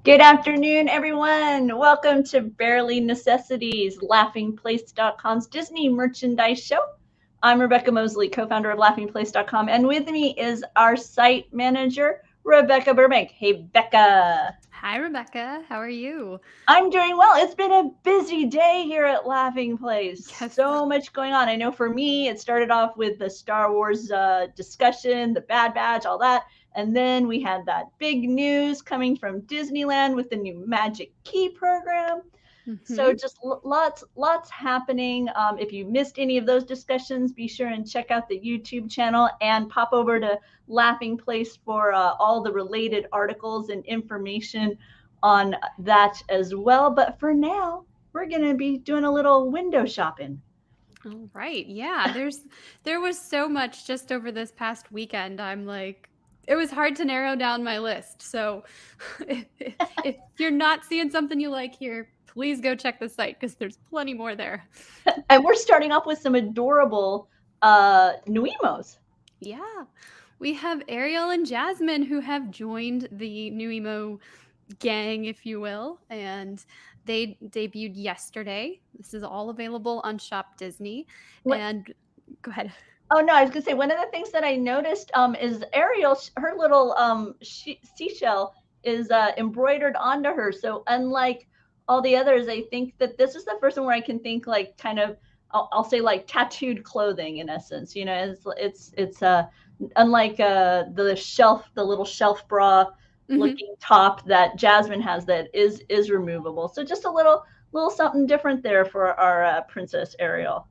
Good afternoon, everyone. Welcome to Barely Necessities, LaughingPlace.com's Disney merchandise show. I'm Rebekah Mosley, co-founder of LaughingPlace.com, and with me is our site manager, Rebekah Burbank. Hey, Becca. Hi, Rebekah. How are you? I'm doing well. It's been a busy day here at Laughing Place. Yes. So much going on. I know for me, it started off with the Star Wars discussion, the Bad Batch, all that. And then we had that big news coming from Disneyland with the new Magic Key program. So Mm-hmm. just lots happening. If you missed any of those discussions, be sure and check out the YouTube channel and pop over to Laughing Place for all the related articles and information on that as well. But for now, we're going to be doing a little window shopping. All right. Yeah, there was so much just over this past weekend. It was hard to narrow down my list. So if you're not seeing something you like here, please go check the site because there's plenty more there. And we're starting off with some adorable nuiMOs. Yeah. We have Ariel and Jasmine who have joined the nuiMO gang, if you will, and they debuted yesterday. This is all available on Shop Disney. What? And go ahead. Oh no, I was gonna say one of the things that I noticed is Ariel, her little seashell is embroidered onto her. So unlike all the others, I think that this is the first one where I can think like kind of I'll say like tattooed clothing in essence. You know, it's unlike the little shelf bra Hmm. looking top that Jasmine has that is removable. So just a little something different there for our Princess Ariel.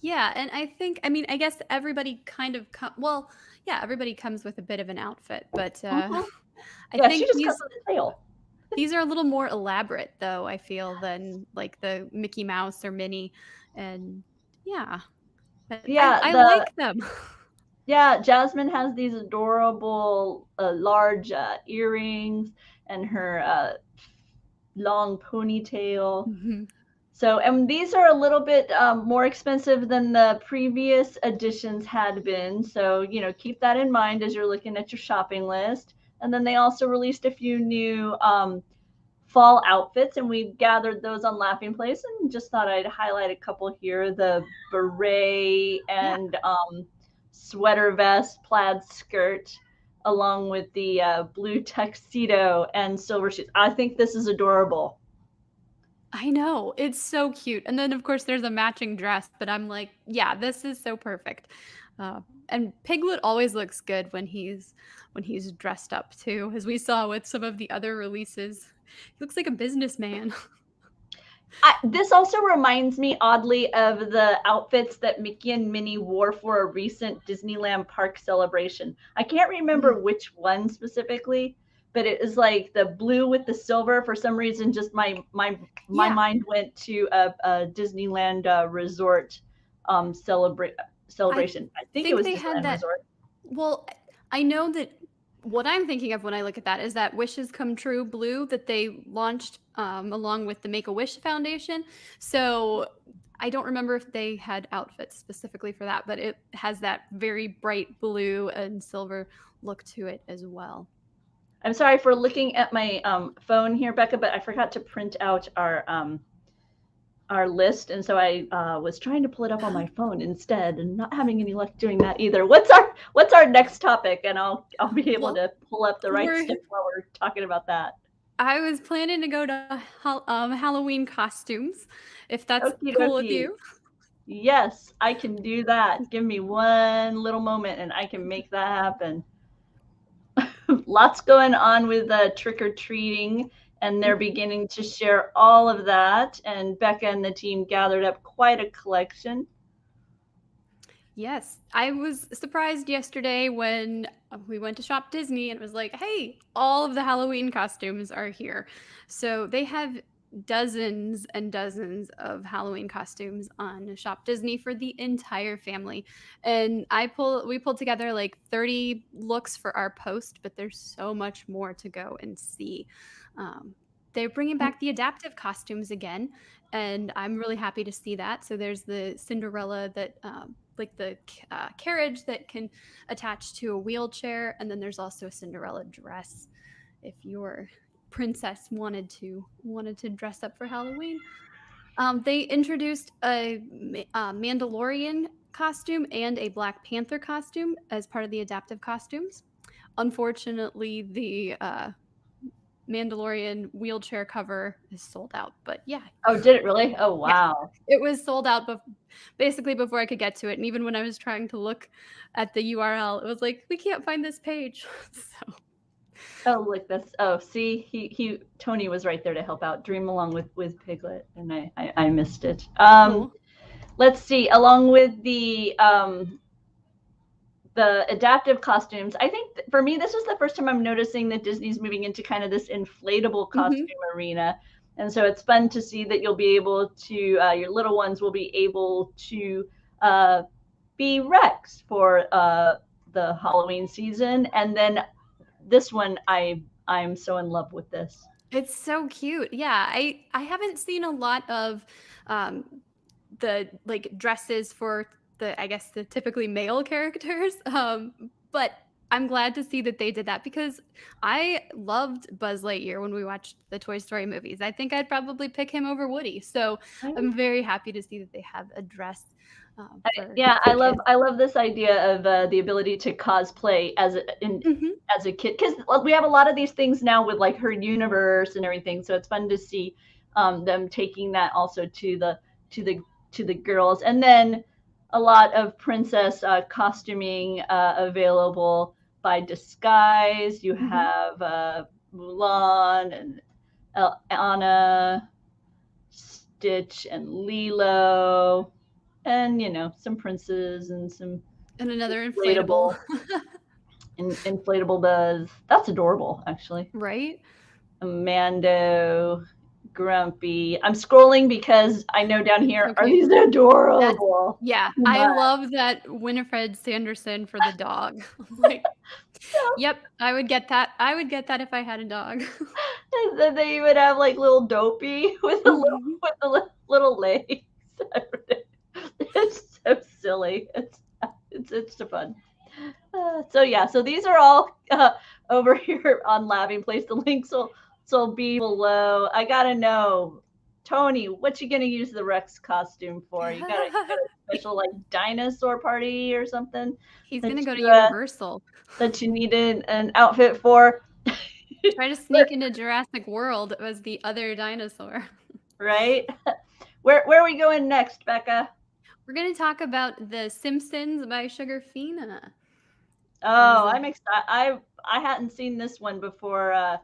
Yeah, and I guess everybody yeah, everybody comes with a bit of an outfit, but Mm-hmm. I Yeah, she think just comes with a tail. these are a little more elaborate, though, I feel, than like the Mickey Mouse or Minnie, and yeah, but Yeah, I the like them. yeah, Jasmine has these adorable large earrings and her long ponytail. Mhm. So, and these are a little bit more expensive than the previous editions had been. So, you know, keep that in mind as you're looking at your shopping list. And then they also released a few new fall outfits, and we gathered those on Laughing Place, and just thought I'd highlight a couple here: the beret Yeah, and sweater vest, plaid skirt, along with the blue tuxedo and silver shoes. I think this is adorable. I know. It's so cute. And then, of course, there's a matching dress, but I'm like, yeah, this is so perfect. And Piglet always looks good when he's dressed up too, as we saw with some of the other releases. He looks like a businessman. This also reminds me oddly of the outfits that Mickey and Minnie wore for a recent Disneyland park celebration. I can't Mm, remember which one specifically, but it was like the blue with the silver. For some reason, just my yeah, mind went to a Disneyland resort um, celebra- I celebration. I think it think was they had Disneyland that. Resort. Well, I know that what I'm thinking of when I look at that is that Wishes Come True blue that they launched along with the Make a Wish Foundation. So I don't remember if they had outfits specifically for that, but it has that very bright blue and silver look to it as well. I'm sorry for looking at my phone here, Becca, but I forgot to print out our list, and so I was trying to pull it up on my phone instead, and not having any luck doing that either. What's our next topic? And I'll be able Well, to pull up the right we're stuff while we're talking about that. I was planning to go to Halloween costumes, if that's Okie cool with dokie. you. Yes, I can do that. Give me one little moment, and I can make that happen. Lots going on with trick or treating, and they're beginning to share all of that. And Becca and the team gathered up quite a collection. Yes, I was surprised yesterday when we went to Shop Disney and it was like, hey, all of the Halloween costumes are here. So they have dozens and dozens of Halloween costumes on Shop Disney for the entire family. And we pulled together like 30 looks for our post, but there's so much more to go and see. Um, they're bringing back the adaptive costumes again, and I'm really happy to see that. So there's the Cinderella that like the carriage that can attach to a wheelchair, and then there's also a Cinderella dress if you're princess wanted to dress up for Halloween. They introduced a Mandalorian costume and a Black Panther costume as part of the adaptive costumes. Unfortunately, the Mandalorian wheelchair cover is sold out, but yeah. Oh, did it really? Oh, Yeah. wow. It was sold out basically before I could get to it, and even when I was trying to look at the URL, it was like, we can't find this page. So Oh, look, that's, oh, see, Tony was right there to help out. Dream along with Piglet, and I missed it. cool. Let's see, along with the adaptive costumes, I think for me, this was the first time I'm noticing that Disney's moving into kind of this inflatable costume arena. And so it's fun to see that you'll be able to, your little ones will be able to be Rex for the Halloween season. And then this one, I'm so in love with this. It's so cute. Yeah, I haven't seen a lot of the like dresses for I guess the typically male characters. But I'm glad to see that they did that because I loved Buzz Lightyear when we watched the Toy Story movies. I think I'd probably pick him over Woody. So I'm very happy to see that they have a dress. I love this idea of the ability to cosplay as a kid, because we have a lot of these things now with like her universe and everything. So it's fun to see them taking that also to the girls, and then a lot of princess costuming available by Disguise. You have Mulan and Anna, Stitch and Lilo, and some princes and another inflatable inflatable Buzz. That's adorable, actually. Right? Mando, Grumpy. I'm scrolling because I know down here are these adorable. I love that Winifred Sanderson for the dog. Like, yep, I would get that. I would get that if I had a dog. And then they even have like little Dopey with the little legs. It's so silly. It's so fun. So these are all over here on Laughing Place. The links will be below. I gotta know, Tony, what you gonna use the Rex costume for? You got a special like dinosaur party or something? He's gonna go to Universal. That you needed an outfit for. Try to sneak into Jurassic World as the other dinosaur. Right? Where are we going next, Bekah? We're going to talk about The Simpsons by Sugarfina. Oh, I'm excited. I hadn't seen this one before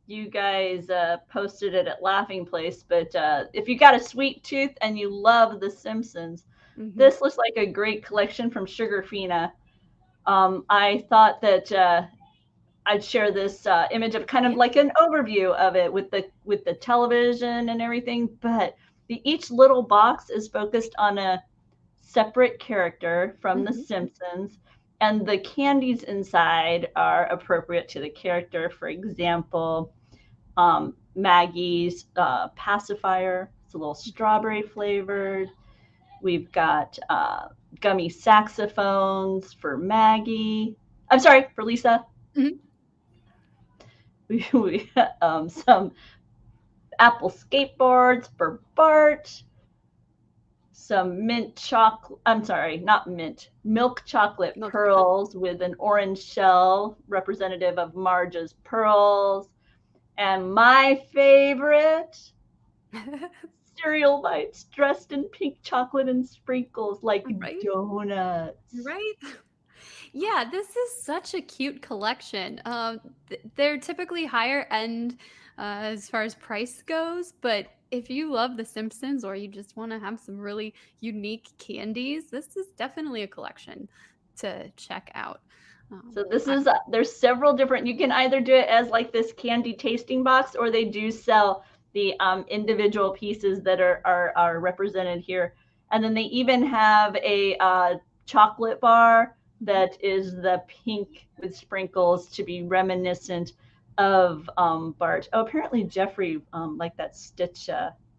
you guys posted it at Laughing Place, but if you got a sweet tooth and you love The Simpsons, this looks like a great collection from Sugarfina. I thought that I'd share this image of kind of like an overview of it with the television and everything, but each little box is focused on a separate character from The Simpsons, and the candies inside are appropriate to the character. For example, Maggie's pacifier. It's a little strawberry flavored. We've got gummy saxophones for Maggie. I'm sorry, for Lisa. We some apple skateboards for Bart. Some milk chocolate pearls with an orange shell representative of Marge's pearls. And my favorite, cereal bites dressed in pink chocolate and sprinkles like donuts. Right? Yeah, this is such a cute collection. They're typically higher end as far as price goes, but if you love The Simpsons or you just want to have some really unique candies, this is definitely a collection to check out. So this is, there's several different, you can either do it as like this candy tasting box, or they do sell the individual pieces that are represented here. And then they even have a chocolate bar that is the pink with sprinkles to be reminiscent of Bart. Oh, apparently Jeffrey liked that Stitch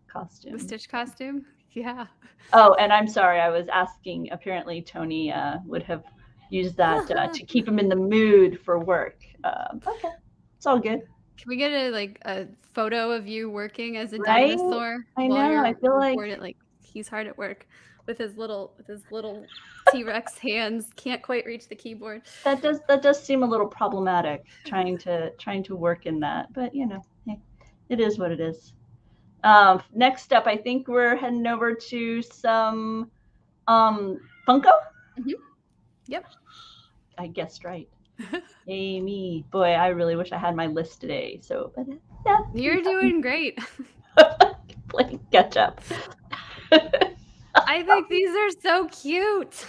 costume. The Stitch costume? Yeah. Oh, and I'm sorry, I was asking, apparently Tony would have used that to keep him in the mood for work. Okay, it's all good. Can we get a photo of you working as a Right? dinosaur I while know. I you're feel like recording? Like he's hard at work with his little T-Rex hands. Can't quite reach the keyboard. that does seem a little problematic trying to work in that, but hey, it is what it is. Next up, I think we're heading over to some Funko. Yep. I guessed right. Amy, boy, I really wish I had my list today. So, but yeah, You're doing great. playing catch up. I think these are so cute.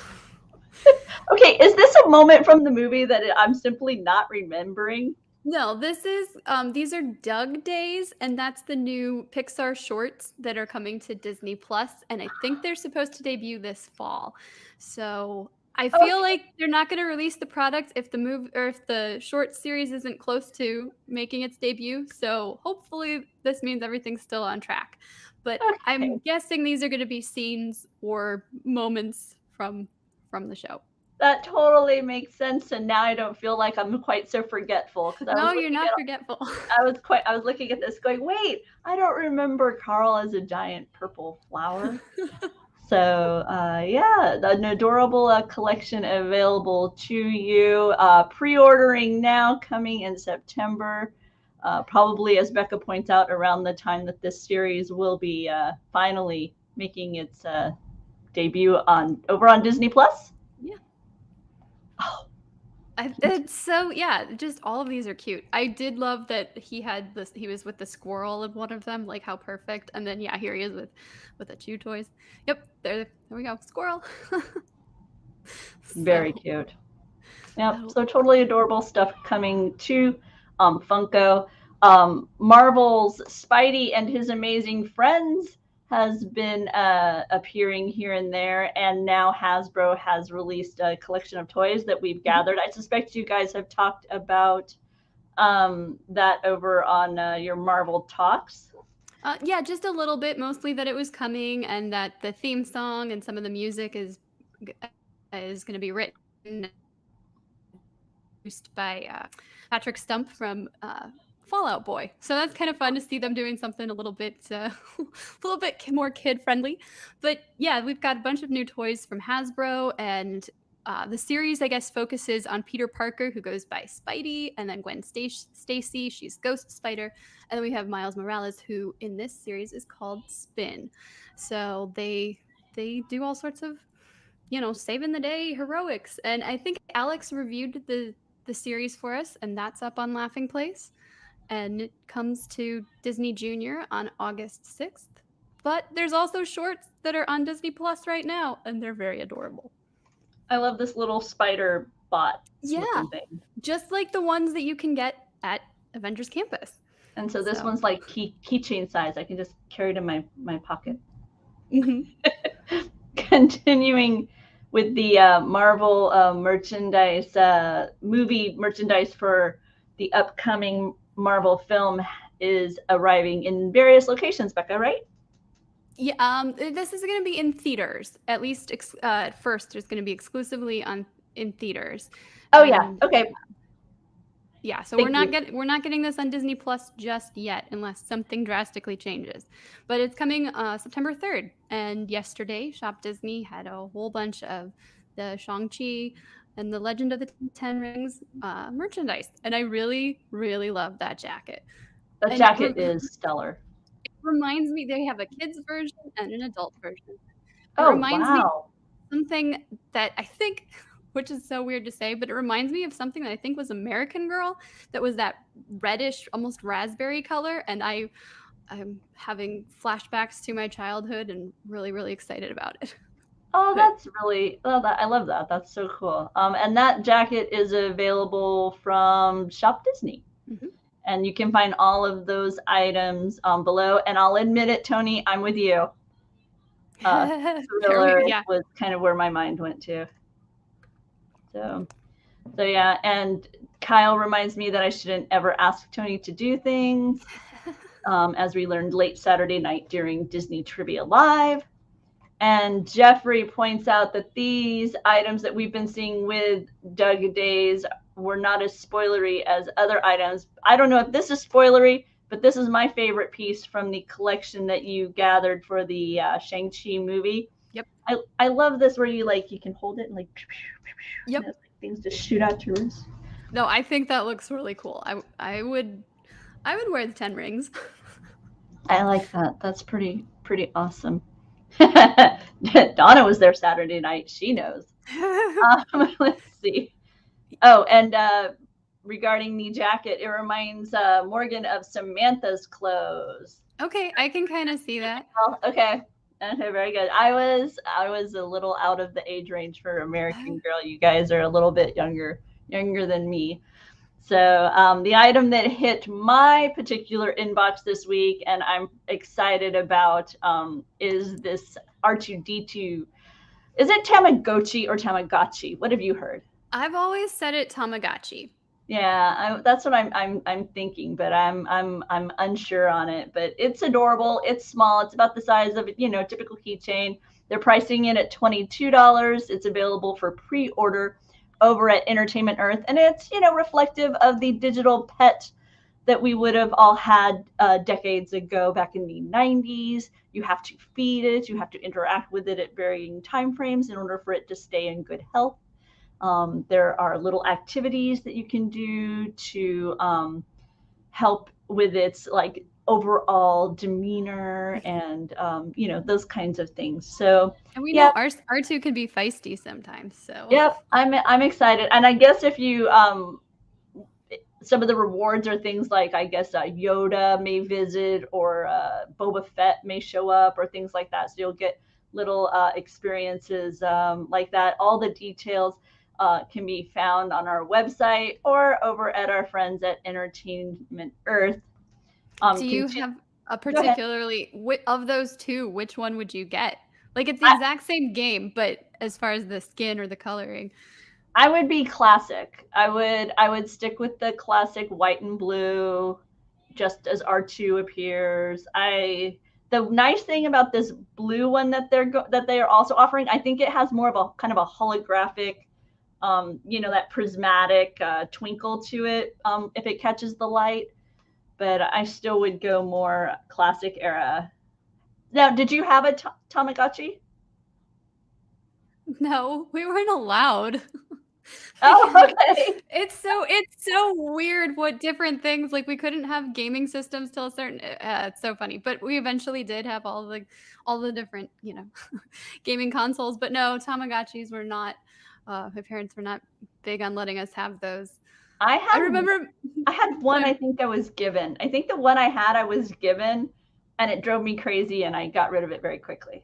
Okay, is this a moment from the movie that I'm simply not remembering? No, this is these are Doug Days, and that's the new Pixar shorts that are coming to Disney Plus, and I think they're supposed to debut this fall. So I feel like they're not going to release the product if the short series isn't close to making its debut. So hopefully this means everything's still on track. But I'm guessing these are going to be scenes or moments from the show. That totally makes sense, and now I don't feel like I'm quite so forgetful because No, you're not forgetful. I was looking at this, going, "Wait, I don't remember Carl as a giant purple flower." So yeah, an adorable collection available to you. Pre-ordering now, coming in September. Probably, as Bekah points out, around the time that this series will be finally making its debut over on Disney Plus. Yeah. Oh. It's so, yeah, just all of these are cute. I did love that he was with the squirrel in one of them, like how perfect. And then yeah, here he is with the Chew toys. Yep, there we go, squirrel. Very cute. Yep, so totally adorable stuff coming to Funko. Marvel's Spidey and His Amazing Friends has been appearing here and there, and now Hasbro has released a collection of toys that we've gathered. I suspect you guys have talked about that over on your Marvel Talks. Yeah, just a little bit, mostly that it was coming and that the theme song and some of the music is going to be written by Patrick Stump from Fallout Boy. So that's kind of fun to see them doing something a little bit more kid friendly. But yeah, we've got a bunch of new toys from Hasbro, and the series, I guess, focuses on Peter Parker, who goes by Spidey, and then Gwen Stacy, she's Ghost Spider, and then we have Miles Morales, who in this series is called Spin. So they do all sorts of, saving the day heroics. And I think Alex reviewed the series for us, and that's up on Laughing Place. And it comes to Disney Junior on August 6th. But there's also shorts that are on Disney Plus right now, and they're very adorable. I love this little spider bot. Yeah, thing. Just like the ones that you can get at Avengers Campus. And so this one's like keychain size. I can just carry it in my pocket. Mm-hmm. Continuing with the Marvel merchandise, movie merchandise for the upcoming Marvel film is arriving in various locations, Bekah, right? Yeah, this is going to be in theaters. At least at first, it's going to be exclusively in theaters. Oh yeah, okay. Yeah, so we're not getting this on Disney Plus just yet, unless something drastically changes. But it's coming September 3rd, and yesterday, Shop Disney had a whole bunch of the Shang-Chi and the Legend of the Ten Rings merchandise, and I really, really love that jacket. That jacket is stellar. It reminds me, they have a kids version and an adult version. It reminds me of something that I think, which is so weird to say, but it reminds me of something that I think was American Girl, that was that reddish, almost raspberry color, and I'm having flashbacks to my childhood and really, really excited about it. Oh, I love that. That's so cool. And that jacket is available from Shop Disney. Mm-hmm. And you can find all of those items below. And I'll admit it, Tony, I'm with you. Thriller was kind of where my mind went to. So yeah. And Kyle reminds me that I shouldn't ever ask Tony to do things, as we learned late Saturday night during Disney Trivia Live. And Jeffrey points out that these items that we've been seeing with Doug Days were not as spoilery as other items. I don't know if this is spoilery, but this is my favorite piece from the collection that you gathered for the Shang-Chi movie. Yep. I love this where you can hold it and Yep. and things just shoot out your wrist. No, I think that looks really cool. I would wear the 10 rings. I like that. That's pretty awesome. Donna was there Saturday night. She knows. Let's see. Oh, and regarding the jacket, it reminds Morgan of Samantha's clothes. Okay, I can kind of see that. Oh, okay. Okay, very good. I was a little out of the age range for American Girl. You guys are a little bit younger than me. So the item that hit my particular inbox this week, and I'm excited about, is this R2D2. Is it Tamagotchi or Tamagotchi? What have you heard? I've always said it Tamagotchi. Yeah, that's what I'm thinking, but I'm unsure on it. But it's adorable. It's small. It's about the size of typical keychain. They're pricing it at $22. It's available for pre-order over at Entertainment Earth, and it's reflective of the digital pet that we would have all had decades ago, back in the 90s. You have to feed it. You have to interact with it at varying time frames in order for it to stay in good health. There are little activities that you can do to help with its overall demeanor and those kinds of things. So and we know R2 can be feisty sometimes. So yep, I'm excited. And I guess if you some of the rewards are things like, I guess, Yoda may visit, or Boba Fett may show up, or things like that. So you'll get little experiences like that. All the details can be found on our website or over at our friends at Entertainment Earth. Do you have a particularly, of those two, which one would you get? Like, it's the exact same game, but as far as the skin or the coloring. I would be classic. I would stick with the classic white and blue, just as R2 appears. The nice thing about this blue one that they are also offering, I think it has more of a kind of a holographic, that prismatic twinkle to it if it catches the light. But I still would go more classic era. Now, did you have a Tamagotchi? No, we weren't allowed. Oh, okay. It's so weird what different things, like we couldn't have gaming systems till a certain it's so funny, but we eventually did have all the different gaming consoles, but no, Tamagotchis were not, my parents were not big on letting us have those. I remember I had one. I think I was given. I think the one I was given, and it drove me crazy, and I got rid of it very quickly.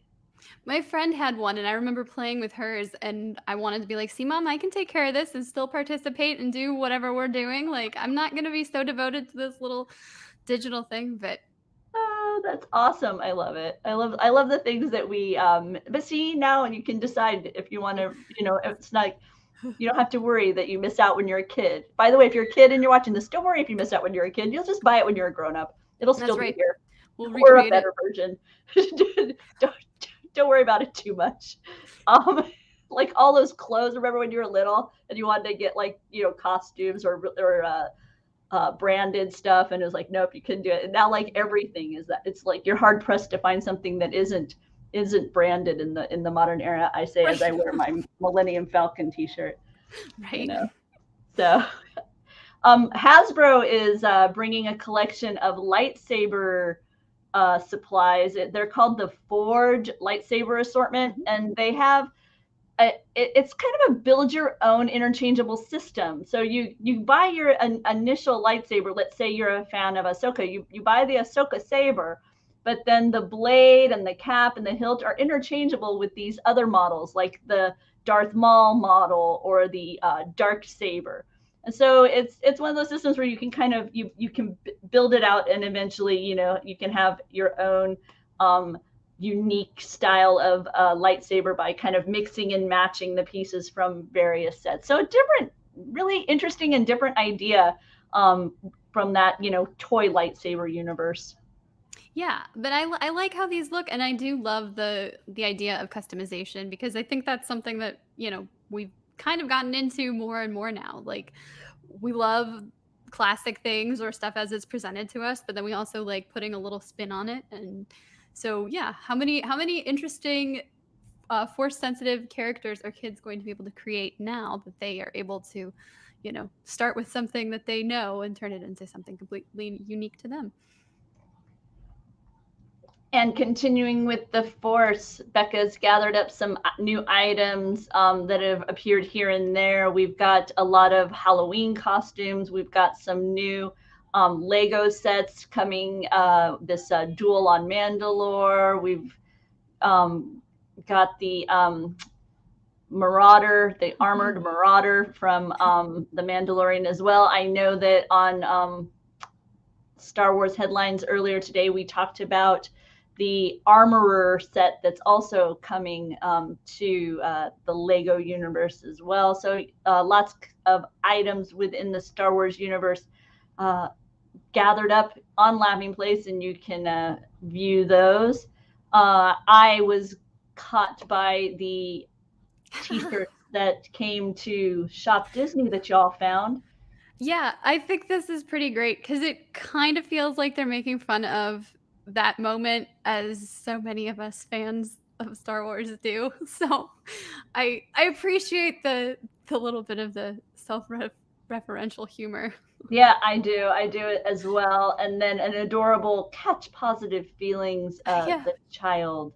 My friend had one, and I remember playing with hers, and I wanted to be like, see, Mom, I can take care of this and still participate and do whatever we're doing. Like, I'm not going to be so devoted to this little digital thing, but... Oh, that's awesome. I love it. I love the things that we, but see, now you can decide if you want to, it's like, you don't have to worry that you miss out when you're a kid. By the way, if you're a kid and you're watching this, don't worry if you miss out when you're a kid. You'll just buy it when you're a grown up. It'll still be here. We'll or a better version. Don't worry about it too much. Like all those clothes. Remember when you were little and you wanted to get costumes or branded stuff, and it was like, nope, you couldn't do it. And now everything is that. It's like you're hard pressed to find something that isn't branded in the modern era. I say as I wear my Millennium Falcon T-shirt. Right. So. Hasbro is bringing a collection of lightsaber supplies. They're called the Forge lightsaber assortment, and they have it's kind of a build your own interchangeable system. So you buy your initial lightsaber. Let's say you're a fan of Ahsoka. You buy the Ahsoka saber, but then the blade and the cap and the hilt are interchangeable with these other models, like the Darth Maul model or the Dark Saber. And so it's one of those systems where you can kind of you can build it out, and eventually you can have your own unique style of lightsaber by kind of mixing and matching the pieces from various sets. So a different, really interesting and different idea from that toy lightsaber universe. Yeah, but I like how these look, and I do love the idea of customization, because I think that's something that we've kind of gotten into more and more now. Like, we love classic things or stuff as it's presented to us, but then we also like putting a little spin on it. And so, yeah, how many interesting force sensitive characters are kids going to be able to create now that they are able to, start with something that they know and turn it into something completely unique to them. And continuing with the force, Becca's gathered up some new items that have appeared here and there. We've got a lot of Halloween costumes. We've got some new Lego sets coming, this Duel on Mandalore. We've got the Marauder, the armored Marauder from the Mandalorian as well. I know that on Star Wars headlines earlier today, we talked about the Armorer set that's also coming to the Lego universe as well. So lots of items within the Star Wars universe gathered up on Laughing Place, and you can view those. I was caught by the t-shirts that came to Shop Disney that y'all found. Yeah, I think this is pretty great because it kind of feels like they're making fun of that moment, as so many of us fans of Star Wars do. So I appreciate the little bit of the self-referential humor. Yeah, I do it as well. And then an adorable Catch Positive Feelings the child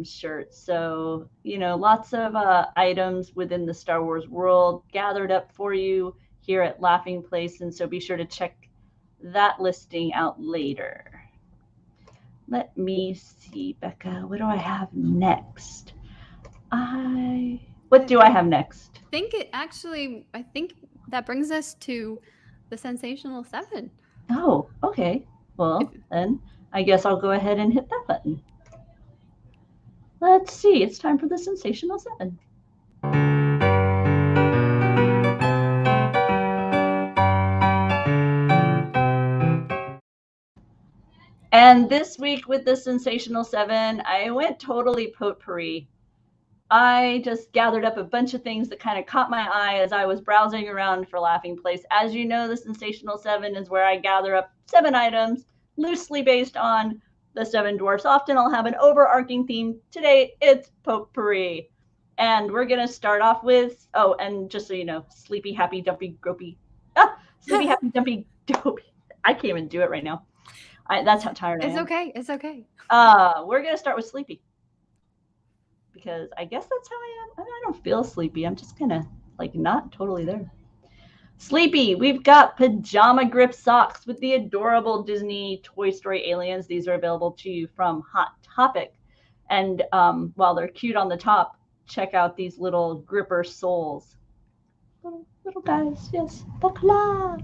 shirt. So, lots of items within the Star Wars world gathered up for you here at Laughing Place, and so be sure to check that listing out later. Let me see, Becca, what do I have next? What do I have next? I think that brings us to the Sensational Seven. Oh, okay. Well, then I guess I'll go ahead and hit that button. Let's see, it's time for the Sensational Seven. And this week with the Sensational Seven, I went totally potpourri. I just gathered up a bunch of things that kind of caught my eye as I was browsing around for Laughing Place. As you know, the Sensational Seven is where I gather up 7 items loosely based on the 7 dwarfs. Often I'll have an overarching theme. Today, it's potpourri. And we're going to start off with, and just so you know, Sleepy, Happy, Dumpy, Gropey. Sleepy, Happy, Dumpy, Dopey. I can't even do it right now. That's how tired I am. It's okay. We're going to start with Sleepy, because I guess that's how I am. I don't feel sleepy. I'm just kind of like not totally there. Sleepy, we've got pajama grip socks with the adorable Disney Toy Story aliens. These are available to you from Hot Topic. And while they're cute on the top, check out these little gripper soles. Little guys, yes, the claw.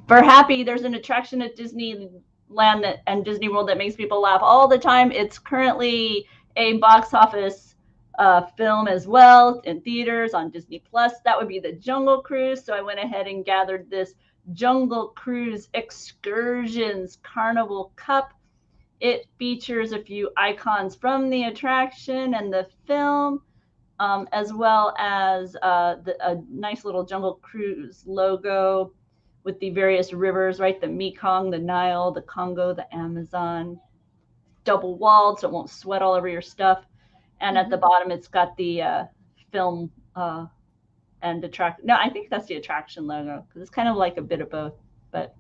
For Happy, there's an attraction at Disneyland and Disney World that makes people laugh all the time. It's currently a box office film as well in theaters on Disney Plus. That would be the Jungle Cruise. So I went ahead and gathered this Jungle Cruise Excursions Carnival Cup. It features a few icons from the attraction and the film, as well as a nice little Jungle Cruise logo with the various rivers, right? The Mekong, the Nile, the Congo, the Amazon. Double walled so it won't sweat all over your stuff. And at the bottom, it's got the film and attraction. No, I think that's the attraction logo, because it's kind of like a bit of both. But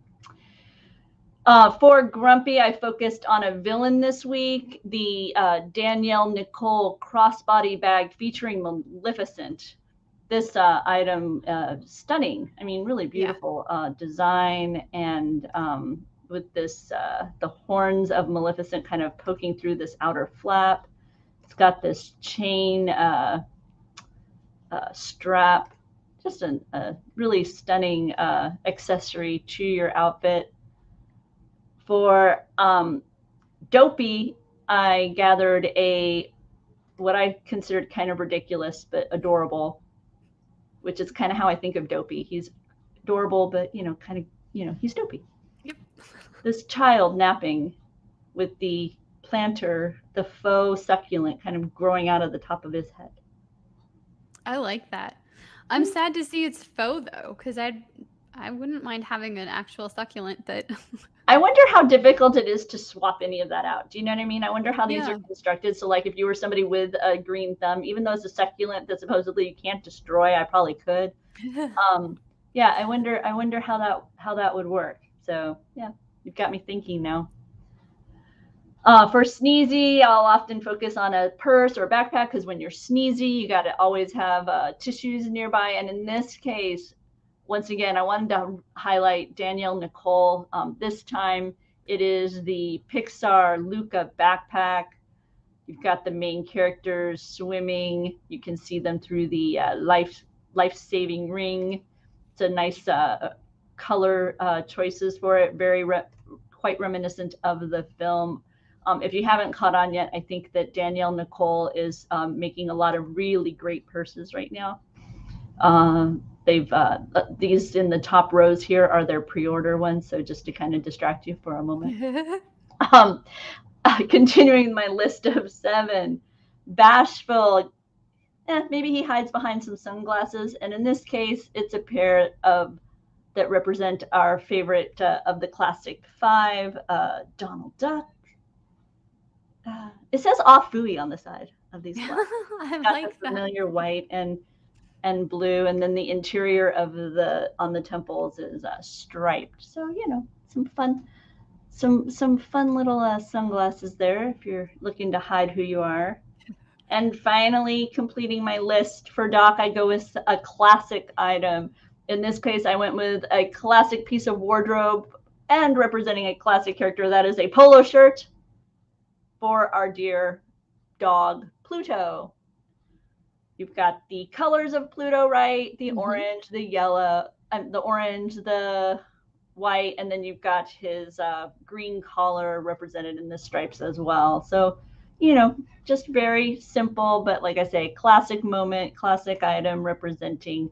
for Grumpy, I focused on a villain this week, the Danielle Nicole crossbody bag featuring Maleficent. This item, stunning. I mean, really beautiful design, and with this, the horns of Maleficent kind of poking through this outer flap. It's got this chain strap, just a really stunning accessory to your outfit. For Dopey, I gathered what I considered kind of ridiculous but adorable, which is kind of how I think of Dopey. He's adorable, but he's dopey. Yep. This child napping with the planter, the faux succulent kind of growing out of the top of his head. I like that. I'm sad to see it's faux though, because I wouldn't mind having an actual succulent that. I wonder how difficult it is to swap any of that out. Do you know what I mean? I wonder how these are Yeah. constructed. So, like, if you were somebody with a green thumb, even though it's a succulent that supposedly you can't destroy, I probably could. Yeah, I wonder how that would work. So, yeah, you've got me thinking now. For sneezy, I'll often focus on a purse or a backpack because when you're sneezy, you got to always have tissues nearby. And in this case, once again, I wanted to highlight Danielle Nicole. This time it is the Pixar Luca backpack. You've got the main characters swimming. You can see them through the life-saving ring. It's a nice color choices for it. Quite reminiscent of the film. If you haven't caught on yet, I think that Danielle Nicole is making a lot of really great purses right now. They've these in the top rows here are their pre-order ones, so just to kind of distract you for a moment. um, Continuing my list of 7, bashful. Maybe he hides behind some sunglasses, and in this case, it's a pair of that represent our favorite of the classic 5, Donald Duck. It says off Fooey on the side of these glasses. I Got like the that. familiar white and blue, and then the interior of the on the temples is striped. So some fun little sunglasses there if you're looking to hide who you are. And finally, completing my list for Doc, I go with a classic item. In this case, I went with a classic piece of wardrobe and representing a classic character. That is a polo shirt for our dear dog, Pluto. You've got the colors of Pluto, right? The orange, the yellow, the orange, the white, and then you've got his green collar represented in the stripes as well. So, just very simple, but like I say, classic moment, classic item representing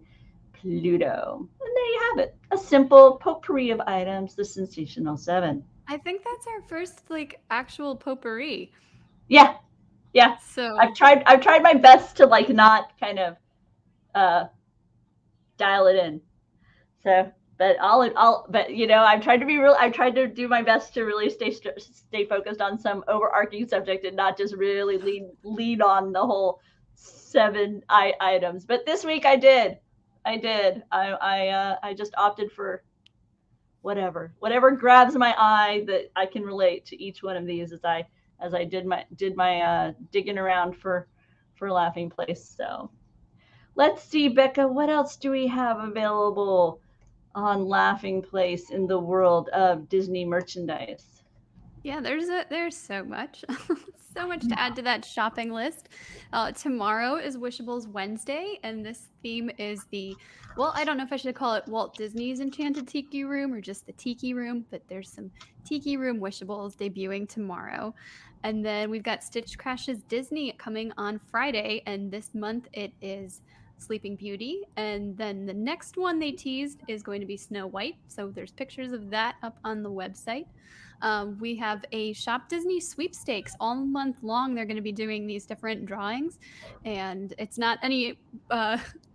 Pluto. And there you have it. A simple potpourri of items, the Sensational Seven. I think that's our first like actual potpourri. Yeah, yeah. So I've tried my best to like not kind of uh dial it in. So, but but I've tried to be real. I've tried to do my best to really stay focused on some overarching subject and not just really lead on the whole 7 items. But this week I did. I just opted for whatever grabs my eye that I can relate to each one of these as I did my digging around for Laughing Place. So let's see, Bekah, what else do we have available on Laughing Place in the world of Disney merchandise? yeah, there's so much, so much to add to that shopping list. Tomorrow is Wishables Wednesday, and this theme is I don't know if I should call it Walt Disney's Enchanted Tiki Room or just the Tiki Room, but there's some Tiki Room Wishables debuting tomorrow. And then we've got Stitch Crash's Disney coming on Friday, and this month it is Sleeping Beauty. And then the next one they teased is going to be Snow White. So there's pictures of that up on the website. We have a Shop Disney sweepstakes all month long. They're going to be doing these different drawings, and it's not any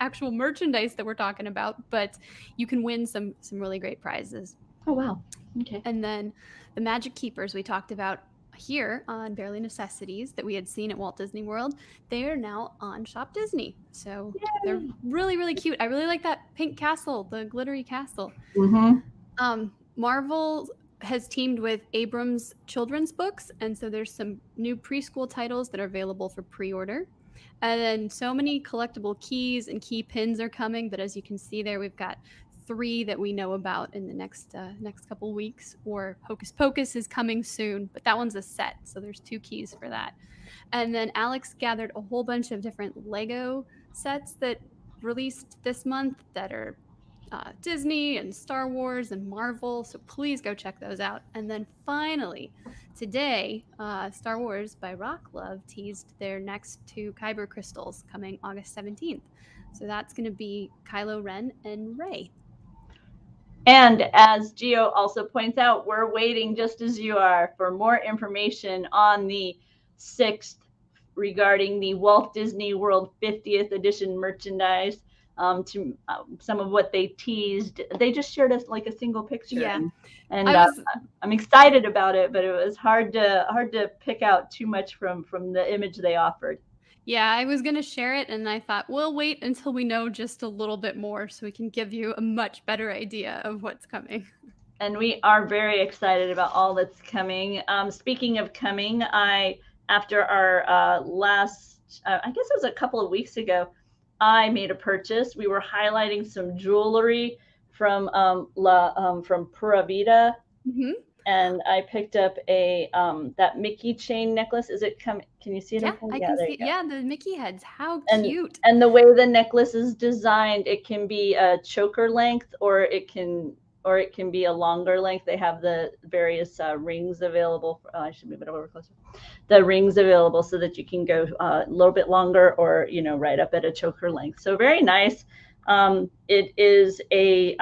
actual merchandise that we're talking about, but you can win some really great prizes. Oh wow! Okay. And then the Magic Keepers we talked about here on Barely Necessities that we had seen at Walt Disney World, they are now on Shop Disney. So they're really, really cute. I really like that pink castle, the glittery castle. Marvel has teamed with Abrams Children's Books, and so there's some new preschool titles that are available for pre-order. And then so many collectible keys and key pins are coming, but as you can see there, we've got 3 that we know about in the next couple weeks, or Hocus Pocus is coming soon, but that one's a set, so there's 2 keys for that. And then Alex gathered a whole bunch of different Lego sets that released this month that are Disney and Star Wars and Marvel, so please go check those out. And then finally, today, Star Wars by Rock Love teased their next 2 Kyber crystals coming August 17th. So that's going to be Kylo Ren and Rey. And as Gio also points out, we're waiting just as you are for more information on the 6th regarding the Walt Disney World 50th edition merchandise. To some of what they teased, they just shared us like a single picture, Yeah. and I was I'm excited about it, but it was hard to pick out too much from the image they offered. Yeah, I was gonna share it, and I thought we'll wait until we know just a little bit more so we can give you a much better idea of what's coming. And we are very excited about all that's coming. Speaking of coming, after our last, I guess it was a couple of weeks ago, I made a purchase. We were highlighting some jewelry from from Pura Vida, Mhm. and I picked up a that Mickey chain necklace. Is it coming? Can you see it? Yeah, Okay? I Yeah, can there see you go. yeah, the Mickey heads. How and cute. and the way the necklace is designed, it can be a choker length, or it can be a longer length. They have the various rings available. I should move it over closer. The rings available so that you can go a little bit longer, or right up at a choker length. So very nice. It is a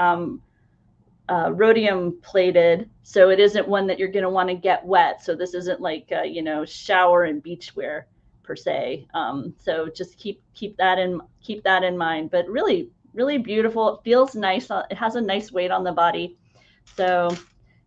rhodium plated, so it isn't one that you're going to want to get wet. So this isn't like shower and beachwear per se. So just keep that in mind. But really, really beautiful. It feels nice. It has a nice weight on the body. So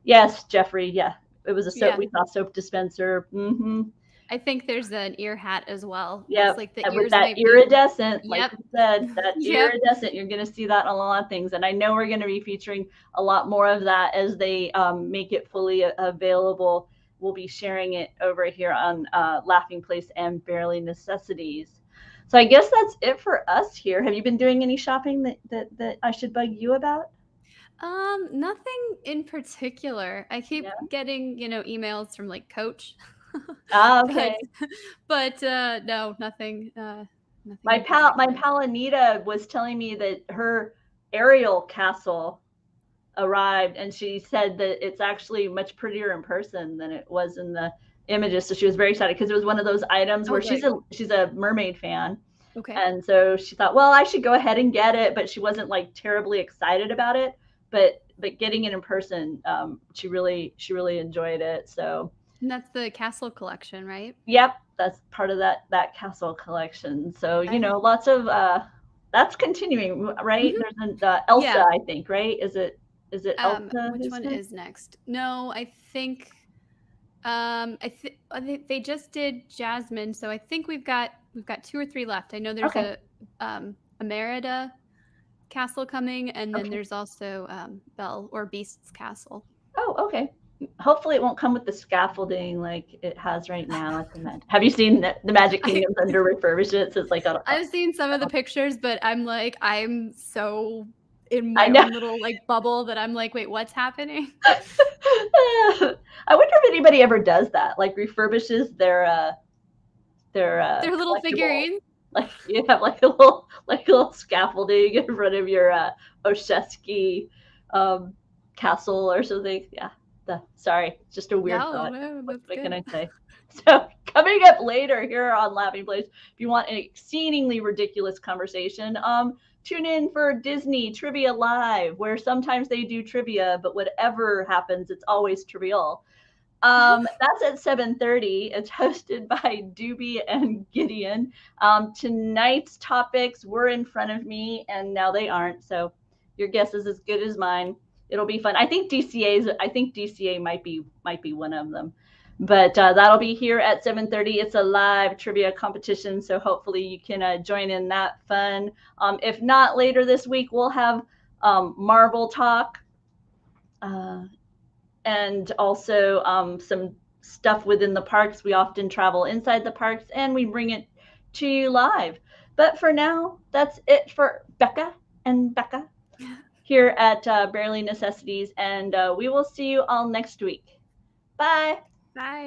yes, Jeffrey. Yeah, it was a soap. Yeah. We saw soap dispenser. Mm-hmm. I think there's an ear hat as well. Looks Yep. like the And with ears that might be iridescent, like Yep. you said, that Yep. iridescent, you're going to see that on a lot of things. And I know we're going to be featuring a lot more of that as they make it fully available. We'll be sharing it over here on Laughing Place and Barely Necessities. So I guess that's it for us here. Have you been doing any shopping that I should bug you about? Nothing in particular. I keep Yeah. getting, emails from like Coach. Okay. but no, nothing My in pal, my particular. pal Anita was telling me that her Ariel castle arrived, and she said that it's actually much prettier in person than it was in the images. So she was very excited because it was one of those items Oh, where she's great. a mermaid fan, Okay. and so she thought, well, I should go ahead and get it, but she wasn't like terribly excited about it. But getting it in person, she really enjoyed it. So And that's the castle collection, right? yep, that's part of that castle collection. So Okay. lots of that's continuing, right? Mhm. There's an Elsa, Yeah. I think, right? Is it Elsa Which who's one next? is next? No, I think they just did Jasmine, so I think we've got 2 or 3 left. I know there's Okay. a Merida castle coming, and then Okay. there's also Belle or Beast's castle. Oh, okay. Hopefully, it won't come with the scaffolding like it has right now at the Have you seen the Magic I Kingdom's under refurbishment? It's like I've seen some of the pictures, but I'm so in I my know. own little like bubble that I'm like, wait, what's happening? I wonder if anybody ever does that, like refurbishes their They're little collectible. figurines. Like you have like a little scaffolding in front of your Oshesky um, castle or something. Yeah. Sorry, just a weird No, thought. no, that's What can good. I say? So coming up later here on Laughing Place, if you want an exceedingly ridiculous conversation, tune in for Disney Trivia Live, where sometimes they do trivia, but whatever happens, it's always trivial. That's at 7:30. It's hosted by Doobie and Gideon. Tonight's topics were in front of me, and now they aren't. So your guess is as good as mine. It'll be fun. I think DCA might be one of them. But that'll be here at 7:30. It's a live trivia competition, so hopefully you can join in that fun. If not, later this week we'll have Marvel talk. Uh, and also some stuff within the parks. We often travel inside the parks and we bring it to you live. But for now, that's it for Bekah and Bekah here at Barely Necessities. And we will see you all next week. Bye. Bye.